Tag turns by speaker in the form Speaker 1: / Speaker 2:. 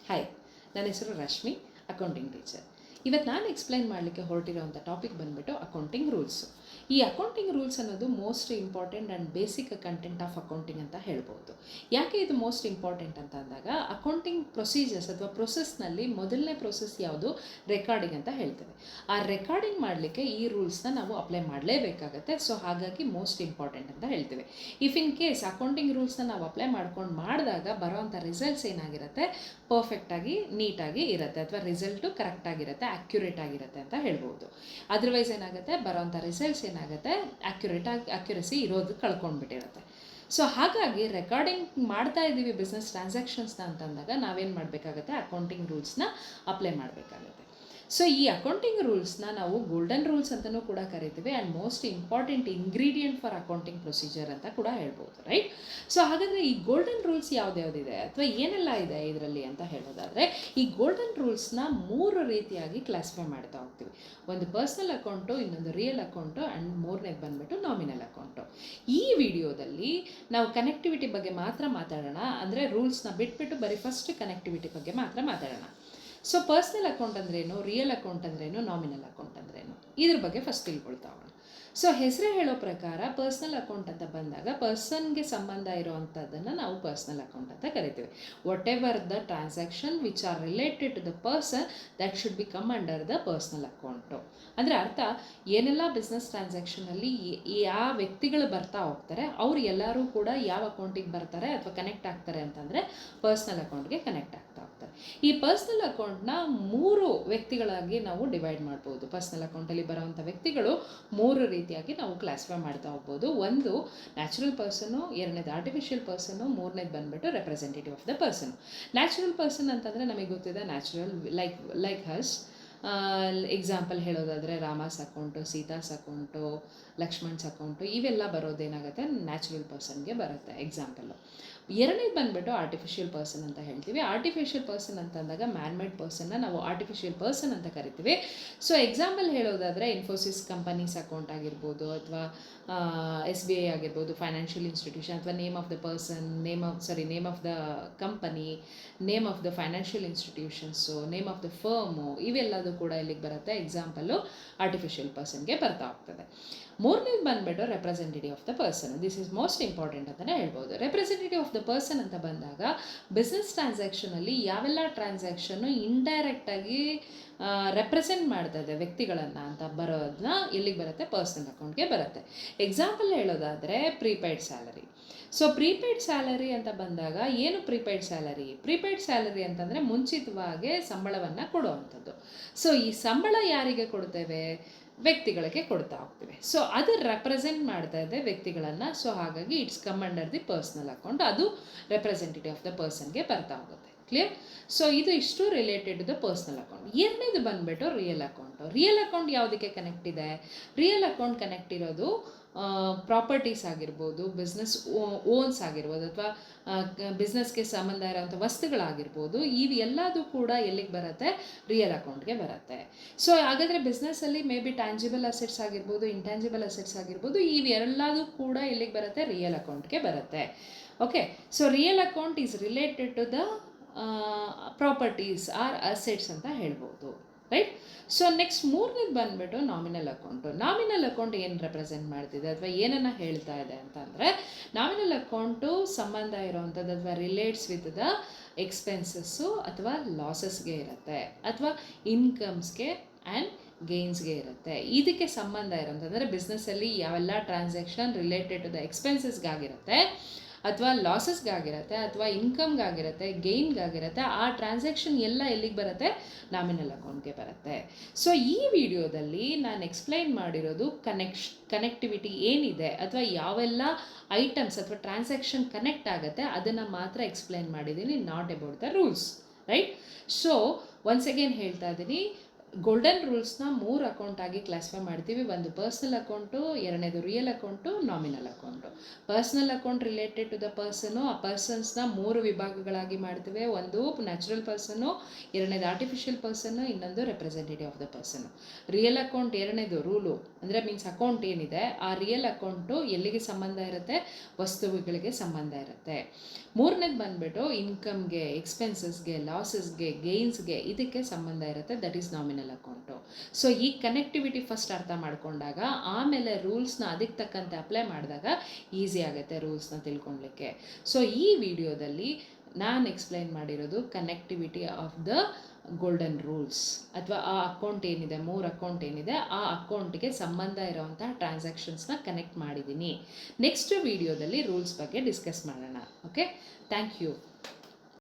Speaker 1: Hi, ನನ್ನ ಹೆಸರು Rashmi, accounting teacher. ಇವತ್ತು ನಾನು ಎಕ್ಸ್ಪ್ಲೈನ್ ಮಾಡಲಿಕ್ಕೆ ಹೊರಟಿರೋವಂಥ ಟಾಪಿಕ್ ಬಂದುಬಿಟ್ಟು ಅಕೌಂಟಿಂಗ್ ರೂಲ್ಸು. ಈ ಅಕೌಂಟಿಂಗ್ ರೂಲ್ಸ್ ಅನ್ನೋದು most important and basic content of accounting ಅಂತ ಹೇಳ್ಬೋದು. ಯಾಕೆ ಇದು ಮೋಸ್ಟ್ ಇಂಪಾರ್ಟೆಂಟ್ ಅಂತ ಅಂದಾಗ, ಅಕೌಂಟಿಂಗ್ ಪ್ರೊಸೀಜರ್ಸ್ ಅಥವಾ ಪ್ರೊಸೆಸ್ನಲ್ಲಿ ಮೊದಲನೇ ಪ್ರೊಸೆಸ್ ಯಾವುದು? ರೆಕಾರ್ಡಿಂಗ್ ಅಂತ ಹೇಳ್ತೇವೆ. ಆ ರೆಕಾರ್ಡಿಂಗ್ ಮಾಡಲಿಕ್ಕೆ ಈ ರೂಲ್ಸ್ನ ನಾವು ಅಪ್ಲೈ ಮಾಡಲೇಬೇಕಾಗತ್ತೆ. ಸೊ ಹಾಗಾಗಿ ಮೋಸ್ಟ್ ಇಂಪಾರ್ಟೆಂಟ್ ಅಂತ ಹೇಳ್ತೇವೆ. ಇಫ್ ಇನ್ ಕೇಸ್ ಅಕೌಂಟಿಂಗ್ ರೂಲ್ಸ್ನ ನಾವು ಅಪ್ಲೈ ಮಾಡ್ಕೊಂಡು ಮಾಡಿದಾಗ ಬರೋವಂಥ ರಿಸಲ್ಟ್ಸ್ ಏನಾಗಿರುತ್ತೆ? ಪರ್ಫೆಕ್ಟಾಗಿ ನೀಟಾಗಿ ಇರುತ್ತೆ, ಅಥವಾ ರಿಸಲ್ಟು ಕರೆಕ್ಟಾಗಿರುತ್ತೆ, ಅಕ್ಯುರೇಟ್ ಆಗಿರುತ್ತೆ ಅಂತ ಹೇಳ್ಬೋದು. ಅದರ್ವೈಸ್ ಏನಾಗುತ್ತೆ, ಬರೋವಂಥ ರಿಸಲ್ಟ್ಸ್ ಏನಾಗುತ್ತೆ, ಅಕ್ಯುರಸಿ ಇರೋದು ಕಳ್ಕೊಂಡ್ಬಿಟ್ಟಿರುತ್ತೆ. ಸೊ ಹಾಗಾಗಿ ರೆಕಾರ್ಡಿಂಗ್ ಮಾಡ್ತಾ ಇದ್ದೀವಿ ಬಿಸ್ನೆಸ್ ಟ್ರಾನ್ಸಾಕ್ಷನ್ಸ್ನ ಅಂತಂದಾಗ ನಾವೇನು ಮಾಡಬೇಕಾಗತ್ತೆ? ಅಕೌಂಟಿಂಗ್ ರೂಲ್ಸ್ನ ಅಪ್ಲೈ ಮಾಡಬೇಕಾಗತ್ತೆ. ಸೊ ಈ ಅಕೌಂಟಿಂಗ್ ರೂಲ್ಸ್ನ ನಾವು ಗೋಲ್ಡನ್ ರೂಲ್ಸ್ ಅಂತಲೂ ಕೂಡ ಕರಿತೀವಿ, and most important ingredient for accounting procedure ಅಂತ ಕೂಡ ಹೇಳ್ಬೋದು, ರೈಟ್? ಸೊ ಹಾಗಾದರೆ ಈ ಗೋಲ್ಡನ್ ರೂಲ್ಸ್ ಯಾವುದ್ಯಾವುದಿದೆ ಅಥವಾ ಏನೆಲ್ಲ ಇದೆ ಇದರಲ್ಲಿ ಅಂತ ಹೇಳೋದಾದರೆ, ಈ ಗೋಲ್ಡನ್ ರೂಲ್ಸ್ನ 3 ರೀತಿಯಾಗಿ ಕ್ಲಾಸಿಫೈ ಮಾಡ್ತಾ ಹೋಗ್ತೀವಿ. ಒಂದು ಪರ್ಸ್ನಲ್ ಅಕೌಂಟು, ಇನ್ನೊಂದು ರಿಯಲ್ ಅಕೌಂಟು, ಆ್ಯಂಡ್ ಮೂರನೇದು ಬಂದುಬಿಟ್ಟು ನಾಮಿನಲ್ ಅಕೌಂಟು. ಈ ವಿಡಿಯೋದಲ್ಲಿ ನಾವು ಕನೆಕ್ಟಿವಿಟಿ ಬಗ್ಗೆ ಮಾತ್ರ ಮಾತಾಡೋಣ, ಅಂದರೆ ರೂಲ್ಸ್ನ ಬಿಟ್ಬಿಟ್ಟು ಬರೀ ಫಸ್ಟ್ ಕನೆಕ್ಟಿವಿಟಿ ಬಗ್ಗೆ ಮಾತ್ರ ಮಾತಾಡೋಣ. ಸೊ ಪರ್ಸ್ನಲ್ ಅಕೌಂಟ್ ಅಂದ್ರೇನು, ರಿಯಲ್ ಅಕೌಂಟ್ ಅಂದ್ರೇನು, ನಾಮಿನಲ್ ಅಕೌಂಟ್ ಅಂದ್ರೇನು, ಇದ್ರ ಬಗ್ಗೆ ಫಸ್ಟ್ ತಿಳ್ಕೊಳ್ತಾ ಹೋಗೋಣ. ಸೊ ಹೆಸರೇ ಹೇಳೋ ಪ್ರಕಾರ ಪರ್ಸ್ನಲ್ ಅಕೌಂಟ್ ಅಂತ ಬಂದಾಗ ಪರ್ಸನ್ಗೆ ಸಂಬಂಧ ಇರೋವಂಥದ್ದನ್ನು ನಾವು ಪರ್ಸ್ನಲ್ ಅಕೌಂಟ್ ಅಂತ ಕರಿತೀವಿ. Whatever the transaction which are related to the person that should be come under the personal account. ಅಂದರೆ ಅರ್ಥ, ಏನೆಲ್ಲ ಬಿಸ್ನೆಸ್ ಟ್ರಾನ್ಸಾಕ್ಷನಲ್ಲಿ ಯಾವ ವ್ಯಕ್ತಿಗಳು ಬರ್ತಾ ಹೋಗ್ತಾರೆ ಅವ್ರು ಎಲ್ಲರೂ ಕೂಡ ಯಾವ ಅಕೌಂಟಿಗೆ ಬರ್ತಾರೆ ಅಥವಾ ಕನೆಕ್ಟ್ ಆಗ್ತಾರೆ ಅಂತಂದರೆ ಪರ್ಸ್ನಲ್ ಅಕೌಂಟ್ಗೆ ಕನೆಕ್ಟ್ ಆಗ್ತಾ ಹೋಗ್ತಾರೆ. ಈ ಪರ್ಸ್ನಲ್ ಅಕೌಂಟ್ನ 3 ವ್ಯಕ್ತಿಗಳಾಗಿ ನಾವು ಡಿವೈಡ್ ಮಾಡ್ಬೋದು. ಪರ್ಸ್ನಲ್ ಅಕೌಂಟಲ್ಲಿ ಬರೋವಂಥ ವ್ಯಕ್ತಿಗಳು 3 ರೀತಿಯಾಗಿ ನಾವು ಕ್ಲಾಸಿಫೈ ಮಾಡ್ತಾ ಹೋಗ್ಬೋದು. ಒಂದು ನ್ಯಾಚುರಲ್ ಪರ್ಸನು, ಎರಡನೇದು ಆರ್ಟಿಫಿಷಿಯಲ್ ಪರ್ಸನು, ಮೂರನೇದು ಬಂದುಬಿಟ್ಟು representative of the person. Natural person ಅಂತಂದರೆ ನಮಗೆ ಗೊತ್ತಿದೆ, ನ್ಯಾಚುರಲ್ ಲೈಕ್ ಹಸ್. ಎಕ್ಸಾಂಪಲ್ ಹೇಳೋದಾದರೆ ರಾಮಾಸ್ ಅಕೌಂಟು, ಸೀತಾಸ್ ಅಕೌಂಟು, ಲಕ್ಷ್ಮಣ್ಸ್ ಅಕೌಂಟು, ಇವೆಲ್ಲ ಬರೋದೇನಾಗುತ್ತೆ, ನ್ಯಾಚುರಲ್ ಪರ್ಸನ್ಗೆ ಬರುತ್ತೆ ಎಕ್ಸಾಂಪಲ್ಲು. ಎರಡನೇದು ಬಂದುಬಿಟ್ಟು ಆರ್ಟಿಫಿಷಿಯಲ್ ಪರ್ಸನ್ ಅಂತ ಹೇಳ್ತೀವಿ. ಆರ್ಟಿಫಿಷಿಯಲ್ ಪರ್ಸನ್ ಅಂತಂದಾಗ ಮ್ಯಾನ್ಮೇಡ್ ಪರ್ಸನ್ನ ನಾವು ಆರ್ಟಿಫಿಷಿಯಲ್ ಪರ್ಸನ್ ಅಂತ ಕರಿತೀವಿ. ಸೊ ಎಕ್ಸಾಂಪಲ್ ಹೇಳೋದಾದರೆ ಇನ್ಫೋಸಿಸ್ ಕಂಪನೀಸ್ ಅಕೌಂಟ್ ಆಗಿರ್ಬೋದು, ಅಥವಾ SBI ಆಗಿರ್ಬೋದು, ಫೈನಾನ್ಷಿಯಲ್ ಇನ್ಸ್ಟಿಟ್ಯೂಷನ್, ಅಥವಾ name of the person, name of the company, name of the financial institutions, name of the firm, ಇವೆಲ್ಲದೂ ಕೂಡ ಇಲ್ಲಿಗೆ ಬರುತ್ತೆ. ಎಕ್ಸಾಂಪಲ್ಲು ಆರ್ಟಿಫಿಷಿಯಲ್ ಪರ್ಸನ್ಗೆ ಬರ್ತಾ ಹೋಗ್ತದೆ. ಮೂರನೇದು ಬಂದುಬಿಟ್ಟು representative of the person. This is most important ಅಂತಲೇ ಹೇಳ್ಬೋದು. ರೆಪ್ರೆಸೆಂಟೇಟಿವ್ ಆಫ್ ದ ಪರ್ಸನ್ ಅಂತ ಬಂದಾಗ ಬಿಸ್ನೆಸ್ ಟ್ರಾನ್ಸಾಕ್ಷನಲ್ಲಿ ಯಾವೆಲ್ಲ ಟ್ರಾನ್ಸಾಕ್ಷನ್ನು ಇಂಡೈರೆಕ್ಟಾಗಿ ರೆಪ್ರೆಸೆಂಟ್ ಮಾಡ್ತದೆ ವ್ಯಕ್ತಿಗಳನ್ನು ಅಂತ ಬರೋದನ್ನ ಎಲ್ಲಿಗೆ ಬರುತ್ತೆ? ಪರ್ಸನಲ್ ಅಕೌಂಟ್ಗೆ ಬರುತ್ತೆ. ಎಕ್ಸಾಂಪಲ್ ಹೇಳೋದಾದರೆ prepaid salary. So prepaid salary ಅಂತ ಬಂದಾಗ ಏನು ಪ್ರೀಪೇಯ್ಡ್ ಸ್ಯಾಲರಿ? ಪ್ರೀಪೇಯ್ಡ್ ಸ್ಯಾಲರಿ ಅಂತಂದರೆ ಮುಂಚಿತವಾಗಿ ಸಂಬಳವನ್ನು ಕೊಡುವಂಥದ್ದು. ಸೊ ಈ ಸಂಬಳ ಯಾರಿಗೆ ಕೊಡ್ತೇವೆ? ವ್ಯಕ್ತಿಗಳಿಗೆ ಕೊಡ್ತಾ ಹೋಗ್ತೀವಿ. ಸೊ ಅದು ರೆಪ್ರೆಸೆಂಟ್ ಮಾಡ್ತಾ ಇದೆ ವ್ಯಕ್ತಿಗಳನ್ನು. ಸೊ ಹಾಗಾಗಿ it's come under the personal account. ಅದು ರೆಪ್ರೆಸೆಂಟೇಟಿವ್ ಆಫ್ ದ ಪರ್ಸನ್ಗೆ ಬರ್ತಾ ಹೋಗುತ್ತೆ. ಕ್ಲಿಯರ್? ಸೊ ಇದು ಇಷ್ಟು related to the personal account. ಎರಡನೇದು ಬಂದುಬಿಟ್ಟು ರಿಯಲ್ ಅಕೌಂಟು. ರಿಯಲ್ ಅಕೌಂಟ್ ಯಾವುದಕ್ಕೆ ಕನೆಕ್ಟ್ ಇದೆ? ರಿಯಲ್ ಅಕೌಂಟ್ ಕನೆಕ್ಟ್ ಇರೋದು ಪ್ರಾಪರ್ಟೀಸ್ ಆಗಿರ್ಬೋದು, ಬಿಸ್ನೆಸ್ ಓನ್ಸ್ ಆಗಿರ್ಬೋದು, ಅಥವಾ ಬಿಸ್ನೆಸ್ಗೆ ಸಂಬಂಧ ಇರೋವಂಥ ವಸ್ತುಗಳಾಗಿರ್ಬೋದು, ಇವೆಲ್ಲದೂ ಕೂಡ ಎಲ್ಲಿಗೆ ಬರುತ್ತೆ? ರಿಯಲ್ ಅಕೌಂಟ್ಗೆ ಬರುತ್ತೆ. ಸೊ ಹಾಗಾದರೆ ಬಿಸ್ನೆಸ್ಸಲ್ಲಿ ಮೇ ಬಿ ಟ್ಯಾಂಜಿಬಲ್ ಅಸೆಟ್ಸ್ ಆಗಿರ್ಬೋದು, ಇಂಟ್ಯಾಂಜಿಬಲ್ ಅಸೆಟ್ಸ್ ಆಗಿರ್ಬೋದು, ಇವೆಲ್ಲದೂ ಕೂಡ ಎಲ್ಲಿಗೆ ಬರುತ್ತೆ? ರಿಯಲ್ ಅಕೌಂಟ್ಗೆ ಬರುತ್ತೆ. Okay, so real account is related to the properties or assets ಅಂತ ಹೇಳ್ಬೋದು, ರೈಟ್? ಸೊ ನೆಕ್ಸ್ಟ್ ಮೂರನೇದು ಬಂದುಬಿಟ್ಟು ನಾಮಿನಲ್ ಅಕೌಂಟು. ನಾಮಿನಲ್ ಅಕೌಂಟ್ ಏನು ರೆಪ್ರೆಸೆಂಟ್ ಮಾಡ್ತಿದೆ ಅಥವಾ ಏನನ್ನು ಹೇಳ್ತಾ ಇದೆ ಅಂತಂದರೆ, ನಾಮಿನಲ್ ಅಕೌಂಟು ಸಂಬಂಧ ಇರೋವಂಥದ್ದು ಅಥವಾ ರಿಲೇಟ್ಸ್ ವಿತ್ ದ ಎಕ್ಸ್ಪೆನ್ಸಸ್ಸು ಅಥವಾ ಲಾಸಸ್ಗೆ ಇರುತ್ತೆ, ಅಥವಾ ಇನ್ಕಮ್ಸ್ಗೆ ಆ್ಯಂಡ್ ಗೇನ್ಸ್ಗೆ ಇರುತ್ತೆ. ಇದಕ್ಕೆ ಸಂಬಂಧ ಇರೋಂಥದ್ದು ಬಿಸ್ನೆಸ್ಸಲ್ಲಿ ಯಾವೆಲ್ಲ ಟ್ರಾನ್ಸಾಕ್ಷನ್ ರಿಲೇಟೆಡ್ ಟು ದ ಎಕ್ಸ್ಪೆನ್ಸಸ್ಗಾಗಿರುತ್ತೆ, ಅಥವಾ ಲಾಸಸ್ಗಾಗಿರುತ್ತೆ, ಅಥವಾ ಇನ್ಕಮ್ಗಾಗಿರುತ್ತೆ, ಗೇನ್ಗಾಗಿರುತ್ತೆ, ಆ ಟ್ರಾನ್ಸಾಕ್ಷನ್ ಎಲ್ಲ ಎಲ್ಲಿಗೆ ಬರುತ್ತೆ? ನಾಮಿನಲ್ ಅಕೌಂಟ್ಗೆ ಬರುತ್ತೆ. ಸೊ ಈ ವಿಡಿಯೋದಲ್ಲಿ ನಾನು ಎಕ್ಸ್ಪ್ಲೈನ್ ಮಾಡಿರೋದು ಕನೆಕ್ಟಿವಿಟಿ ಏನಿದೆ, ಅಥವಾ ಯಾವೆಲ್ಲ ಐಟಮ್ಸ್ ಅಥವಾ ಟ್ರಾನ್ಸಾಕ್ಷನ್ ಕನೆಕ್ಟ್ ಆಗುತ್ತೆ ಅದನ್ನು ಮಾತ್ರ ಎಕ್ಸ್ಪ್ಲೈನ್ ಮಾಡಿದ್ದೀನಿ, not about the rules, right? So once again ಹೇಳ್ತಾ ಇದ್ದೀನಿ, ಗೋಲ್ಡನ್ ರೂಲ್ಸ್ನ 3 ಅಕೌಂಟ್ ಆಗಿ ಕ್ಲಾಸಿಫೈ ಮಾಡ್ತೀವಿ. ಒಂದು ಪರ್ಸ್ನಲ್ ಅಕೌಂಟು, ಎರಡನೇದು real account, nominal account. Personal account related to the person, ಆ ಪರ್ಸನ್ಸ್ನ 3 ವಿಭಾಗಗಳಾಗಿ ಮಾಡ್ತೀವಿ. ಒಂದು ನ್ಯಾಚುರಲ್ ಪರ್ಸನು, ಎರಡನೇದು ಆರ್ಟಿಫಿಷಿಯಲ್ ಪರ್ಸನ್ನು, ಇನ್ನೊಂದು representative of the person. Real account ಎರಡನೇದು ರೂಲು ಅಂದರೆ ಮೀನ್ಸ್ ಅಕೌಂಟ್ ಏನಿದೆ ಆ ರಿಯಲ್ ಅಕೌಂಟು ಎಲ್ಲಿಗೆ ಸಂಬಂಧ ಇರುತ್ತೆ, ವಸ್ತುಗಳಿಗೆ ಸಂಬಂಧ ಇರುತ್ತೆ. ಮೂರನೇದು ಬಂದುಬಿಟ್ಟು ಇನ್ಕಮ್ಗೆ, ಎಕ್ಸ್ಪೆನ್ಸಸ್ಗೆ, ಲಾಸಸ್ಗೆ, ಗೇನ್ಸ್ಗೆ ಇದಕ್ಕೆ ಸಂಬಂಧ ಇರುತ್ತೆ, that is nominal account. So ಈ ಕನೆಕ್ಟಿವಿಟಿ ಫಸ್ಟ್ ಅರ್ಥ ಮಾಡ್ಕೊಂಡಾಗ ಆಮೇಲೆ ರೂಲ್ಸ್ನ ಅದಕ್ಕೆ ತಕ್ಕಂತೆ ಅಪ್ಲೈ ಮಾಡಿದಾಗ ಈಸಿ ಆಗುತ್ತೆ ರೂಲ್ಸ್ನ ತಿಳ್ಕೊಳ್ಲಿಕ್ಕೆ. ಸೊ ಈ ವಿಡಿಯೋದಲ್ಲಿ ನಾನು ಎಕ್ಸ್ಪ್ಲೈನ್ ಮಾಡಿರೋದು connectivity of the golden rules, ಅಥವಾ ಆ ಅಕೌಂಟ್ ಏನಿದೆ, 3 ಅಕೌಂಟ್ ಏನಿದೆ ಆ ಅಕೌಂಟಿಗೆ ಸಂಬಂಧ ಇರೋವಂಥ ಟ್ರಾನ್ಸಾಕ್ಷನ್ಸ್ನ ಕನೆಕ್ಟ್ ಮಾಡಿದ್ದೀನಿ. ನೆಕ್ಸ್ಟ್ ವಿಡಿಯೋದಲ್ಲಿ ರೂಲ್ಸ್ ಬಗ್ಗೆ ಡಿಸ್ಕಸ್ ಮಾಡೋಣ. Okay, thank you.